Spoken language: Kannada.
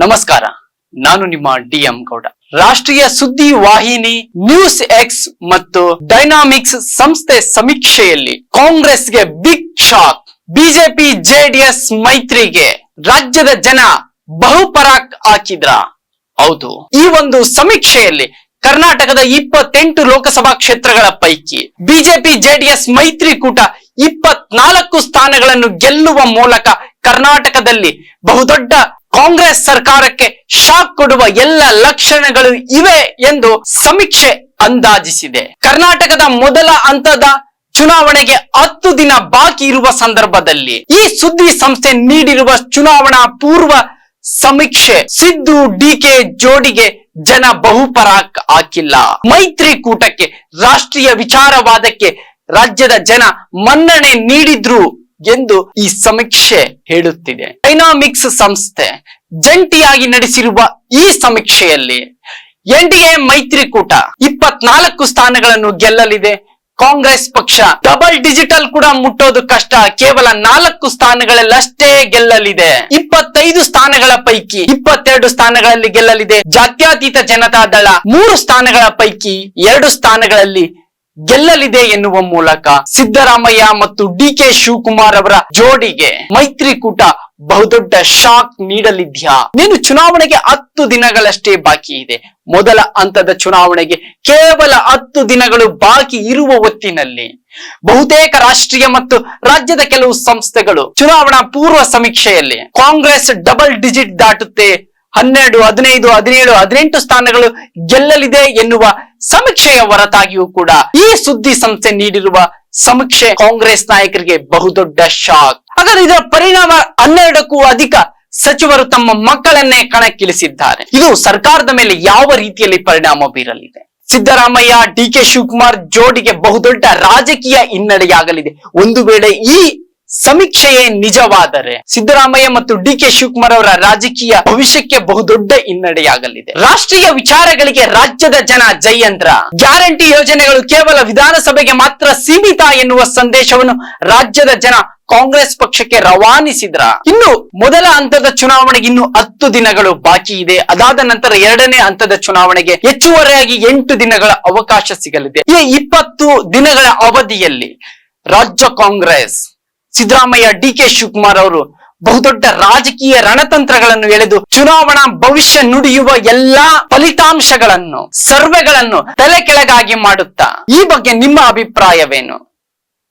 ನಮಸ್ಕಾರ, ನಾನು ನಿಮ್ಮ ಡಿಎಂ ಗೌಡ. ರಾಷ್ಟ್ರೀಯ ಸುದ್ದಿ ವಾಹಿನಿ ನ್ಯೂಸ್ ಎಕ್ಸ್ ಮತ್ತು ಡೈನಾಮಿಕ್ಸ್ ಸಂಸ್ಥೆ ಸಮೀಕ್ಷೆಯಲ್ಲಿ ಕಾಂಗ್ರೆಸ್ಗೆ ಬಿಗ್ ಶಾಕ್. ಬಿಜೆಪಿ ಜೆಡಿಎಸ್ ಮೈತ್ರಿಗೆ ರಾಜ್ಯದ ಜನ ಬಹುಪರಾಕ್ ಹಾಕಿದ್ರ? ಹೌದು. ಈ ಒಂದು ಸಮೀಕ್ಷೆಯಲ್ಲಿ ಕರ್ನಾಟಕದ 28 ಲೋಕಸಭಾ ಕ್ಷೇತ್ರಗಳ ಪೈಕಿ ಬಿಜೆಪಿ ಜೆಡಿಎಸ್ ಮೈತ್ರಿಕೂಟ 24 ಸ್ಥಾನಗಳನ್ನು ಗೆಲ್ಲುವ ಮೂಲಕ ಕರ್ನಾಟಕದಲ್ಲಿ ಬಹುದೊಡ್ಡ ಕಾಂಗ್ರೆಸ್ ಸರ್ಕಾರಕ್ಕೆ ಶಾಕ್ ಕೊಡುವ ಎಲ್ಲ ಲಕ್ಷಣಗಳು ಇವೆ ಎಂದು ಸಮೀಕ್ಷೆ ಅಂದಾಜಿಸಿದೆ. ಕರ್ನಾಟಕದ ಮೊದಲ ಹಂತದ ಚುನಾವಣೆಗೆ 10 ದಿನ ಬಾಕಿ ಇರುವ ಸಂದರ್ಭದಲ್ಲಿ ಈ ಸುದ್ದಿ ಸಂಸ್ಥೆ ನೀಡಿರುವ ಚುನಾವಣಾ ಪೂರ್ವ ಸಮೀಕ್ಷೆ ಸಿದ್ದು ಡಿಕೆ ಜೋಡಿಗೆ ಜನ ಬಹುಪರಾಕ್ ಹಾಕಿಲ್ಲ. ಮೈತ್ರಿಕೂಟಕ್ಕೆ ರಾಷ್ಟ್ರೀಯ ವಿಚಾರವಾದಕ್ಕೆ ರಾಜ್ಯದ ಜನ ಮನ್ನಣೆ ನೀಡಿದ್ರು ಎಂದು ಈ ಸಮೀಕ್ಷೆ ಹೇಳುತ್ತಿದೆ. ಡೈನಾಮಿಕ್ಸ್ ಸಂಸ್ಥೆ ಜಂಟಿಯಾಗಿ ನಡೆಸಿರುವ ಈ ಸಮೀಕ್ಷೆಯಲ್ಲಿ ಎನ್ಡಿಎ ಮೈತ್ರಿಕೂಟ 24 ಸ್ಥಾನಗಳನ್ನು ಗೆಲ್ಲಲಿದೆ. ಕಾಂಗ್ರೆಸ್ ಪಕ್ಷ ಡಬಲ್ ಡಿಜಿಟಲ್ ಕೂಡ ಮುಟ್ಟೋದು ಕಷ್ಟ, ಕೇವಲ 4 ಸ್ಥಾನಗಳಲ್ಲಷ್ಟೇ ಗೆಲ್ಲಲಿದೆ. 25 ಸ್ಥಾನಗಳ ಪೈಕಿ 22 ಸ್ಥಾನಗಳಲ್ಲಿ ಗೆಲ್ಲಲಿದೆ. ಜಾತ್ಯತೀತ ಜನತಾ ದಳ 3 ಸ್ಥಾನಗಳ ಪೈಕಿ 2 ಸ್ಥಾನಗಳಲ್ಲಿ ಗೆಲ್ಲಲಿದೆ ಎನ್ನುವ ಮೂಲಕ ಸಿದ್ದರಾಮಯ್ಯ ಮತ್ತು ಡಿಕೆ ಶಿವಕುಮಾರ್ ಅವರ ಜೋಡಿಗೆ ಮೈತ್ರಿಕೂಟ ಬಹುದೊಡ್ಡ ಶಾಕ್ ನೀಡಲಿದ್ಯಾ? ನೀನು ಚುನಾವಣೆಗೆ 10 ದಿನಗಳಷ್ಟೇ ಬಾಕಿ ಇದೆ. ಮೊದಲ ಹಂತದ ಚುನಾವಣೆಗೆ ಕೇವಲ 10 ದಿನಗಳು ಬಾಕಿ ಇರುವ ಹೊತ್ತಿನಲ್ಲಿ ಬಹುತೇಕ ರಾಷ್ಟ್ರೀಯ ಮತ್ತು ರಾಜ್ಯದ ಕೆಲವು ಸಂಸ್ಥೆಗಳು ಚುನಾವಣಾ ಪೂರ್ವ ಸಮೀಕ್ಷೆಯಲ್ಲಿ ಕಾಂಗ್ರೆಸ್ ಡಬಲ್ ಡಿಜಿಟ್ ದಾಟುತ್ತೆ, 12, 15, 17, 18 ಸ್ಥಾನಗಳು ಗೆಲ್ಲಲಿದೆ ಎನ್ನುವ ಸಮೀಕ್ಷೆಯ ಹೊರತಾಗಿಯೂ ಕೂಡ ಈ ಸುದ್ದಿ ಸಂಸ್ಥೆ ನೀಡಿರುವ ಸಮೀಕ್ಷೆ ಕಾಂಗ್ರೆಸ್ ನಾಯಕರಿಗೆ ಬಹುದೊಡ್ಡ ಶಾಕ್. ಹಾಗಾದ್ರೆ ಇದರ ಪರಿಣಾಮ 12ಕ್ಕೂ ಅಧಿಕ ಸಚಿವರು ತಮ್ಮ ಮಕ್ಕಳನ್ನೇ ಕಣಕ್ಕಿಳಿಸಿದ್ದಾರೆ. ಇದು ಸರ್ಕಾರದ ಮೇಲೆ ಯಾವ ರೀತಿಯಲ್ಲಿ ಪರಿಣಾಮ ಬೀರಲಿದೆ? ಸಿದ್ದರಾಮಯ್ಯ ಡಿಕೆ ಶಿವಕುಮಾರ್ ಜೋಡಿಗೆ ಬಹುದೊಡ್ಡ ರಾಜಕೀಯ ಹಿನ್ನಡೆಯಾಗಲಿದೆ. ಒಂದು ವೇಳೆ ಈ ಸಮೀಕ್ಷೆಯೇ ನಿಜವಾದರೆ ಸಿದ್ದರಾಮಯ್ಯ ಮತ್ತು ಡಿಕೆ ಶಿವಕುಮಾರ್ ಅವರ ರಾಜಕೀಯ ಭವಿಷ್ಯಕ್ಕೆ ಬಹುದೊಡ್ಡ ಹಿನ್ನಡೆಯಾಗಲಿದೆ. ರಾಷ್ಟ್ರೀಯ ವಿಚಾರಗಳಿಗೆ ರಾಜ್ಯದ ಜನ ಜೈ ಅಂದ್ರ, ಗ್ಯಾರಂಟಿ ಯೋಜನೆಗಳು ಕೇವಲ ವಿಧಾನಸಭೆಗೆ ಮಾತ್ರ ಸೀಮಿತ ಎನ್ನುವ ಸಂದೇಶವನ್ನು ರಾಜ್ಯದ ಜನ ಕಾಂಗ್ರೆಸ್ ಪಕ್ಷಕ್ಕೆ ರವಾನಿಸಿದ್ರ? ಇನ್ನು ಮೊದಲ ಹಂತದ ಚುನಾವಣೆಗೆ ಇನ್ನು 10 ದಿನಗಳು ಬಾಕಿ ಇದೆ. ಅದಾದ ನಂತರ 2ನೇ ಹಂತದ ಚುನಾವಣೆಗೆ ಹೆಚ್ಚುವರಿಯಾಗಿ 8 ದಿನಗಳ ಅವಕಾಶ ಸಿಗಲಿದೆ. ಈ 20 ದಿನಗಳ ಅವಧಿಯಲ್ಲಿ ರಾಜ್ಯ ಕಾಂಗ್ರೆಸ್ ಸಿದ್ದರಾಮಯ್ಯ ಡಿಕೆ ಶಿವಕುಮಾರ್ ಅವರು ಬಹುದೊಡ್ಡ ರಾಜಕೀಯ ರಣತಂತ್ರಗಳನ್ನು ಎಳೆದು ಚುನಾವಣಾ ಭವಿಷ್ಯ ನುಡಿಯುವ ಎಲ್ಲಾ ಫಲಿತಾಂಶಗಳನ್ನು ಸರ್ವೆಗಳನ್ನು ತಲೆ ಕೆಳಗಾಗಿ ಮಾಡುತ್ತಾ ಈ ಬಗ್ಗೆ ನಿಮ್ಮ ಅಭಿಪ್ರಾಯವೇನು?